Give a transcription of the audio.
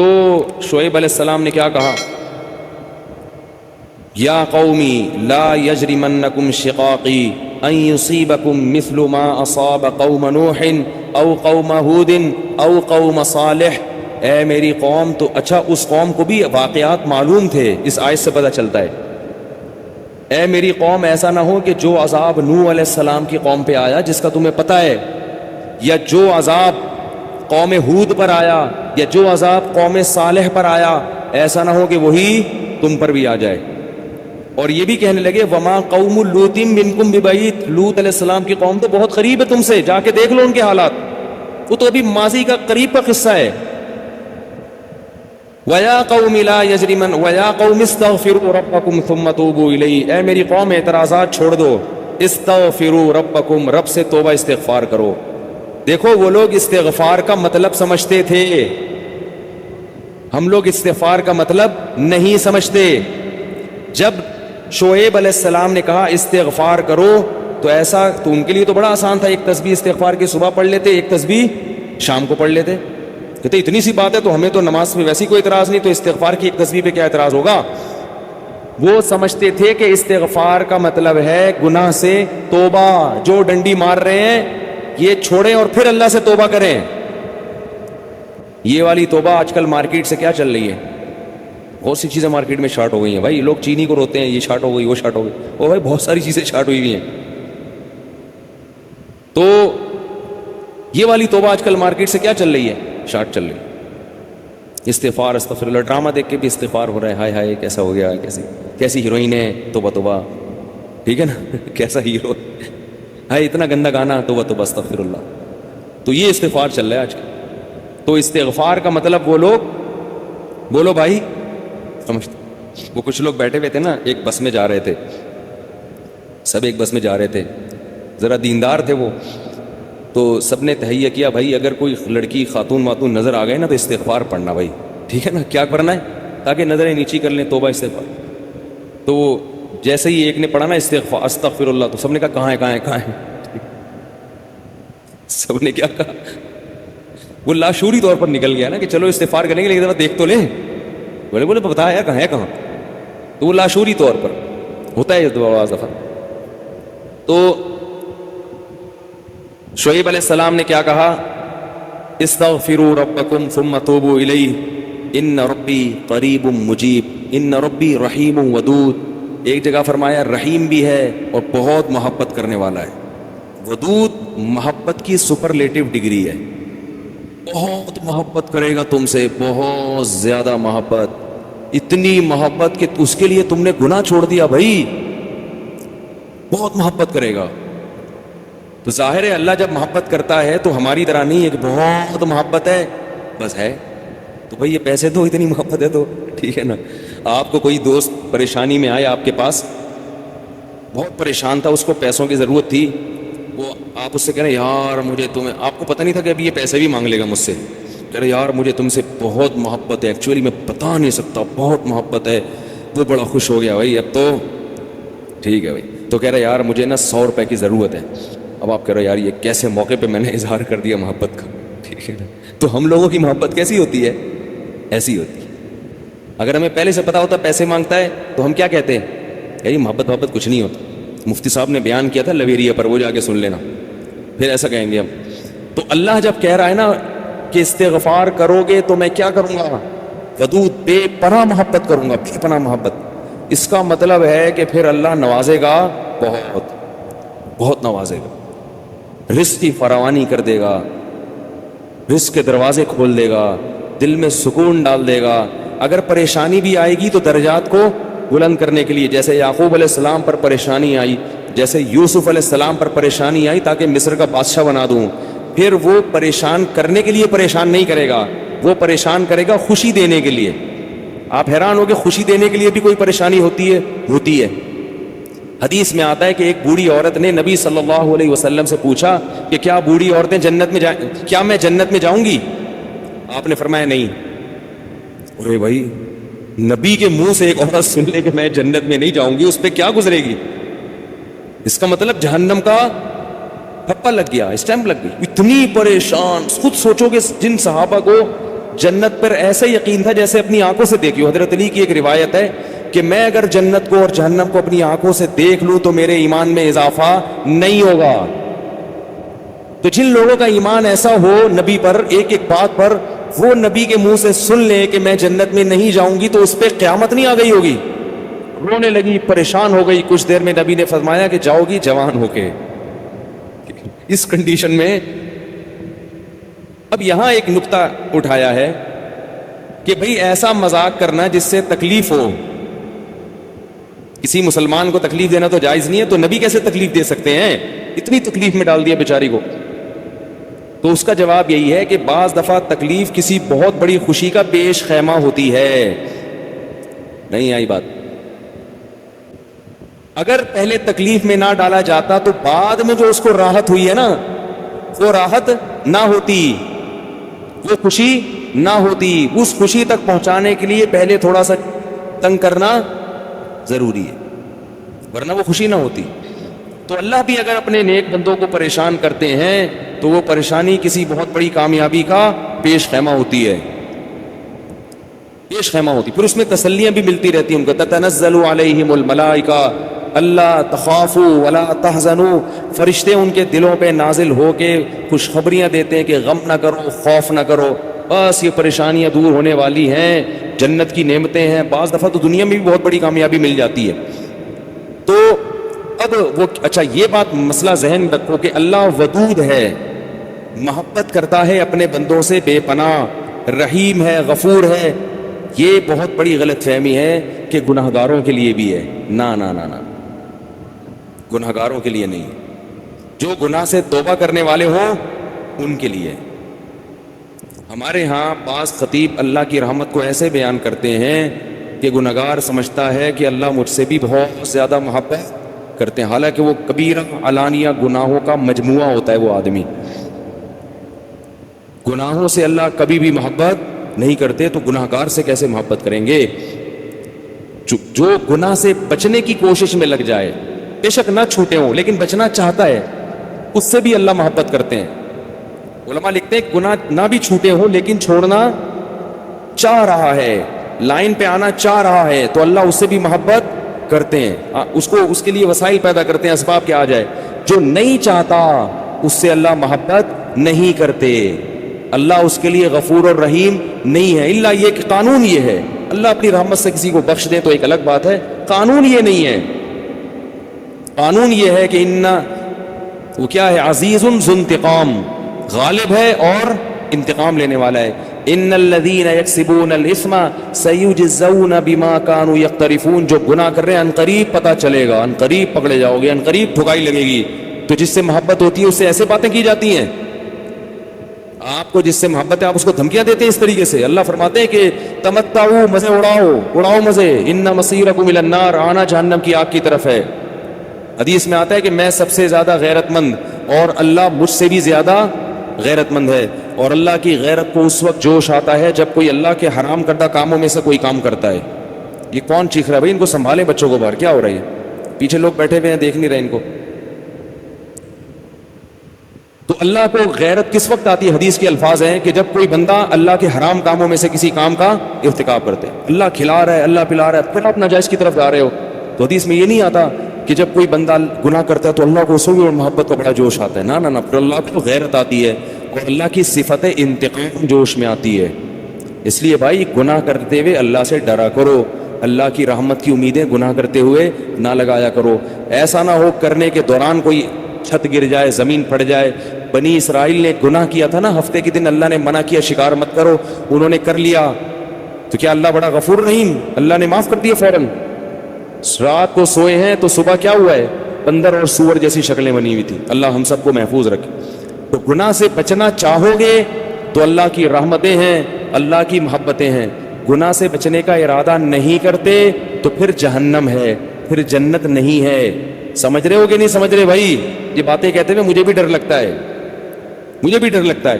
تو شعیب علیہ السلام نے کیا کہا؟ یا قومی لا یجرمنکم شقاقی ان یصیبکم مثل ما اصاب قوم نوح او قوم ہود او قوم صالح. اے میری قوم، تو اچھا اس قوم کو بھی واقعات معلوم تھے، اس آیت سے پتہ چلتا ہے. اے میری قوم، ایسا نہ ہو کہ جو عذاب نوح علیہ السلام کی قوم پہ آیا جس کا تمہیں پتہ ہے، یا جو عذاب قوم ہود پر آیا، یا جو عذاب قوم صالح پر آیا، ایسا نہ ہو کہ وہی تم پر بھی آ جائے. اور یہ بھی کہنے لگے وما قوم لوط منکم ببعید، لوط علیہ السلام کی قوم تو بہت قریب ہے تم سے، جا کے دیکھ لو ان کے حالات، وہ تو ابھی ماضی کا قریب کا قصہ ہے. وَيَا قَوْمِ لَا يَجْرِمَنْ وَيَا قَوْمِ اسْتَغْفِرُوا رَبَّكُمْ ثُمَّ تُوبُوا إِلَيْهِ. اے میری قوم اعتراضات چھوڑ دو، استغفروا ربکم، رب سے توبہ استغفار کرو. دیکھو وہ لوگ استغفار کا مطلب سمجھتے تھے، ہم لوگ استغفار کا مطلب نہیں سمجھتے. جب شعیب علیہ السلام نے کہا استغفار کرو تو ایسا تو ان کے لیے تو بڑا آسان تھا، ایک تسبیح استغفار کی صبح پڑھ لیتے، ایک تسبیح شام کو پڑھ لیتے. کہتے اتنی سی بات ہے تو ہمیں تو نماز میں ویسی کوئی اعتراض نہیں، تو استغفار کی ایک تسبیح پہ کیا اعتراض ہوگا. وہ سمجھتے تھے کہ استغفار کا مطلب ہے گناہ سے توبہ، جو ڈنڈی مار رہے ہیں یہ چھوڑیں اور پھر اللہ سے توبہ کریں. یہ والی توبہ آج کل مارکیٹ سے کیا چل رہی ہے، بہت سی چیزیں مارکیٹ میں شارٹ ہو گئی ہیں بھائی. لوگ چینی کو روتے ہیں، یہ شارٹ ہو گئی، وہ شارٹ ہو گئی، او بھائی بہت ساری چیزیں شارٹ ہوئی ہوئی ہیں. تو یہ والی توبہ آج کل مارکیٹ سے کیا چل رہی ہے، شارٹ چل رہی ہے. استغفار استغفر اللہ، ڈرامہ دیکھ کے بھی استغفار ہو رہا ہے، ہائے ہائے کیسا ہو گیا، کیسی ہیروئن ہے، توبہ توبہ، ٹھیک ہے نا کیسا ہیرو ہے، اتنا گندا گانا، توبہ توبہ استغفر اللہ. تو یہ استغفار چل رہا ہے آج کل. تو استغفار کا مطلب وہ لوگ بولو بھائی سمجھتے. وہ کچھ لوگ بیٹھے ہوئے تھے نا، ایک بس میں جا رہے تھے، سب ایک بس میں جا رہے تھے، ذرا دیندار تھے وہ، تو سب نے تہیہ کیا بھائی اگر کوئی لڑکی خاتون واتون نظر آ گئے نا تو استغفار پڑھنا بھائی، ٹھیک ہے نا، کیا کرنا ہے تاکہ نظریں نیچی کر لیں، توبہ استغفار. تو جیسے ہی ایک نے پڑھا نا استغفار استغفر اللہ، تو سب نے کہا کہاں ہے کہاں ہے کہاں ہے. سب نے کیا کہا، وہ لاشعوری طور پر نکل گیا نا کہ چلو استغفار کریں گے لیکن ذرا دیکھ تو لیں. بولے بتا یار کہاں ہے کہاں. تو وہ لاشعوری طور پر ہوتا ہے بعض دفعہ. تو شعیب علیہ السلام نے کیا کہا، استغفروا ربکم ثم توبوا الیہ ان ربی قریب مجیب ان ربی رحیم ودود. ایک جگہ فرمایا رحیم بھی ہے اور بہت محبت کرنے والا ہے. ودود محبت کی سپرلیٹو ڈگری ہے، بہت محبت کرے گا تم سے، بہت زیادہ محبت، اتنی محبت کہ اس کے لیے تم نے گناہ چھوڑ دیا بھائی، بہت محبت کرے گا. تو ظاہر ہے اللہ جب محبت کرتا ہے تو ہماری طرح نہیں ہے کہ بہت محبت ہے بس ہے تو بھائی یہ پیسے دو، اتنی محبت ہے تو ٹھیک ہے نا. آپ کو کوئی دوست پریشانی میں آئے آپ کے پاس، بہت پریشان تھا، اس کو پیسوں کی ضرورت تھی، وہ آپ اس سے کہہ رہے یار مجھے تمہیں، آپ کو پتہ نہیں تھا کہ ابھی یہ پیسے بھی مانگ لے گا مجھ سے، کہہ رہے یار مجھے تم سے بہت محبت ہے، ایکچولی میں بتا نہیں سکتا بہت محبت ہے. وہ بڑا خوش ہو گیا بھائی اب تو ٹھیک ہے بھائی. تو کہہ رہے یار مجھے نا 100 روپے کی ضرورت ہے. اب آپ کہہ رہے یار یہ کیسے موقع پہ میں نے اظہار کر دیا محبت کا، ٹھیک ہے نا. تو ہم لوگوں کی محبت کیسی ہوتی ہے، ایسی ہوتی ہے. اگر ہمیں پہلے سے پتا ہوتا پیسے مانگتا ہے تو ہم کیا کہتے ہیں، یار محبت کچھ نہیں ہوتا. مفتی صاحب نے بیان کیا تھا لویریا پر، وہ جا کے سن لینا، پھر ایسا کہیں گے ہم. تو اللہ جب کہہ رہا ہے نا کہ استغفار کرو گے تو میں کیا کروں گا، ودود بے پناہ محبت کروں گا، بے پناہ محبت. اس کا مطلب ہے کہ پھر اللہ نوازے گا، بہت بہت نوازے گا، رزق کی فراوانی کر دے گا، رزق کے دروازے کھول دے گا، دل میں سکون ڈال دے گا. اگر پریشانی بھی آئے گی تو درجات کو بلند کرنے کے لیے، جیسے یعقوب علیہ السلام پر پریشانی آئی، جیسے یوسف علیہ السلام پر پریشانی آئی تاکہ مصر کا بادشاہ بنا دوں، پھر وہ پریشان کرنے کے لیے پریشان نہیں کرے گا، وہ پریشان کرے گا خوشی دینے کے لیے. آپ حیران ہو کہ خوشی دینے کے لیے بھی کوئی پریشانی ہوتی ہے. حدیث میں آتا ہے کہ ایک بوڑھی عورت نے نبی صلی اللہ علیہ وسلم سے پوچھا کہ کیا بوڑھی عورتیں جنت میں کیا میں جنت میں جاؤں گی؟ آپ نے فرمایا نہیں. ارے بھائی نبی کے منہ سے ایک عورت سن لے کہ میں جنت میں نہیں جاؤں گی، اس پہ کیا گزرے گی؟ اس کا مطلب جہنم کا ٹھپا لگ گیا، اسٹیمپ لگ گئی. اتنی پریشان، خود سوچو کہ جن صحابہ کو جنت پر ایسا یقین تھا جیسے اپنی آنکھوں سے دیکھی ہو. حضرت علی کی ایک روایت ہے کہ میں اگر جنت کو اور جہنم کو اپنی آنکھوں سے دیکھ لوں تو میرے ایمان میں اضافہ نہیں ہوگا. تو جن لوگوں کا ایمان ایسا ہو نبی پر ایک ایک بات پر, وہ نبی کے منہ سے سن لیں کہ میں جنت میں نہیں جاؤں گی تو اس پہ قیامت نہیں آ گئی ہوگی. رونے لگی, پریشان ہو گئی. کچھ دیر میں نبی نے فرمایا کہ جاؤ گی جوان ہو کے. اس کنڈیشن میں اب یہاں ایک نقطہ اٹھایا ہے کہ بھئی ایسا مذاق کرنا جس سے تکلیف ہو. کسی مسلمان کو تکلیف دینا تو جائز نہیں ہے, تو نبی کیسے تکلیف دے سکتے ہیں؟ اتنی تکلیف میں ڈال دیا بیچاری کو. تو اس کا جواب یہی ہے کہ بعض دفعہ تکلیف کسی بہت بڑی خوشی کا پیش خیمہ ہوتی ہے. نہیں آئی بات؟ اگر پہلے تکلیف میں نہ ڈالا جاتا تو بعد میں جو اس کو راحت ہوئی ہے نا, وہ راحت نہ ہوتی, وہ خوشی نہ ہوتی. اس خوشی تک پہنچانے کے لیے پہلے تھوڑا سا تنگ کرنا ضروری ہے, ورنہ وہ خوشی نہ ہوتی. تو اللہ بھی اگر اپنے نیک بندوں کو پریشان کرتے ہیں تو وہ پریشانی کسی بہت بڑی کامیابی کا پیش خیمہ ہوتی ہے, پیش خیمہ ہوتی. پھر اس میں تسلیاں بھی ملتی رہتی ہیں ان کو. تتنزل علیہم الملائکہ اللہ تخافوا ولا تحزنوا, فرشتے ان کے دلوں پہ نازل ہو کے خوشخبریاں دیتے ہیں کہ غم نہ کرو, خوف نہ کرو, بس یہ پریشانیاں دور ہونے والی ہیں, جنت کی نعمتیں ہیں. بعض دفعہ تو دنیا میں بھی بہت بڑی کامیابی مل جاتی ہے. تو اب وہ اچھا یہ بات مسئلہ ذہن رکھو کہ اللہ ودود ہے, محبت کرتا ہے اپنے بندوں سے بے پناہ, رحیم ہے, غفور ہے. یہ بہت بڑی غلط فہمی ہے کہ گناہگاروں کے لیے بھی ہے. نا نا نا نا, گناہگاروں کے لیے نہیں. جو گناہ سے توبہ کرنے والے ہوں ان کے لیے. ہمارے ہاں بعض خطیب اللہ کی رحمت کو ایسے بیان کرتے ہیں کہ گناہگار سمجھتا ہے کہ اللہ مجھ سے بھی بہت زیادہ محبت کرتے ہیں, حالانکہ وہ کبیرہ علانیہ گناہوں کا مجموعہ ہوتا ہے. وہ آدمی گناہوں سے اللہ کبھی بھی محبت نہیں کرتے, تو گناہگار سے کیسے محبت کریں گے؟ جو گناہ سے بچنے کی کوشش میں لگ جائے, بے شک نہ چھوٹے ہوں لیکن بچنا چاہتا ہے, اس سے بھی اللہ محبت کرتے ہیں. علماء لکھتے ہیں گناہ نہ بھی چھوٹے ہوں لیکن چھوڑنا چاہ رہا ہے, لائن پہ آنا چاہ رہا ہے, تو اللہ اس سے بھی محبت کرتے ہیں. اس کے لیے وسائل پیدا کرتے ہیں, اسباب کے آ جائے. جو نہیں چاہتا اس سے اللہ محبت نہیں کرتے. اللہ اس کے لیے غفور اور رحیم نہیں ہے. الا یہ کہ قانون یہ ہے, اللہ اپنی رحمت سے کسی کو بخش دے تو ایک الگ بات ہے, قانون یہ نہیں ہے. قانون یہ ہے کہ وہ کیا ہے, عزیز ذو انتقام, غالب ہے اور انتقام لینے والا ہے. ان الذين يكسبون الاثم سيجزون بما كانوا يقترفون, جو گناہ کر رہے ہیں عنقریب پتہ چلے گا, عنقریب پکڑے جاؤ گے, عنقریب ٹھکائی لگے گی. تو جس سے محبت ہوتی ہے اس سے ایسے باتیں کی جاتی ہیں. آپ کو جس سے محبت ہے آپ اس کو دھمکیاں دیتے ہیں اس طریقے سے. اللہ فرماتے ہیں کہ تمتعوا, مزے اڑاؤ مزے, ان مصیرکم الی النار, آنا جہنم کی آگ کی طرف ہے. حدیث میں آتا ہے کہ میں سب سے زیادہ غیرت مند اور اللہ مجھ سے بھی زیادہ غیرت مند ہے. اور اللہ کی غیرت کو اس وقت جوش آتا ہے جب کوئی اللہ کے حرام کردہ کاموں میں سے کوئی کام کرتا ہے. یہ کون چیخ رہا ہے بھائی؟ ان کو سنبھالیں بچوں کو, باہر کیا ہو رہا ہے؟ پیچھے لوگ بیٹھے ہوئے ہیں, دیکھ نہیں رہے ان کو. تو اللہ کو غیرت کس وقت آتی ہے؟ حدیث کے الفاظ ہیں کہ جب کوئی بندہ اللہ کے حرام کاموں میں سے کسی کام کا ارتکاب کرتے ہیں. اللہ کھلا رہا ہے, اللہ پلا رہا ہے, پھر آپ ناجائز کی طرف جا رہے ہو. تو حدیث میں یہ نہیں آتا کہ جب کوئی بندہ گناہ کرتا ہے تو اللہ کو سوئی اور محبت کا بڑا جوش آتا ہے. نا نا نا, پھر اللہ کو غیرت آتی ہے اور اللہ کی صفت انتقام جوش میں آتی ہے. اس لیے بھائی گناہ کرتے ہوئے اللہ سے ڈرا کرو, اللہ کی رحمت کی امیدیں گناہ کرتے ہوئے نہ لگایا کرو. ایسا نہ ہو کرنے کے دوران کوئی چھت گر جائے, زمین پھٹ جائے. بنی اسرائیل نے گناہ کیا تھا نا, ہفتے کے دن اللہ نے منع کیا شکار مت کرو, انہوں نے کر لیا, تو کیا اللہ بڑا غفور رحیم؟ اللہ نے معاف کر دیا فوراً. رات کو سوئے ہیں تو صبح کیا ہوا ہے؟ بندر اور سور جیسی شکلیں بنی ہوئی تھی. اللہ ہم سب کو محفوظ رکھے. تو گناہ سے بچنا چاہو گے تو اللہ کی رحمتیں ہیں, اللہ کی محبتیں ہیں. گناہ سے بچنے کا ارادہ نہیں کرتے تو پھر جہنم ہے, پھر جنت نہیں ہے. سمجھ رہے ہو کہ نہیں سمجھ رہے بھائی؟ یہ باتیں کہتے ہوئے مجھے بھی ڈر لگتا ہے, مجھے بھی ڈر لگتا ہے.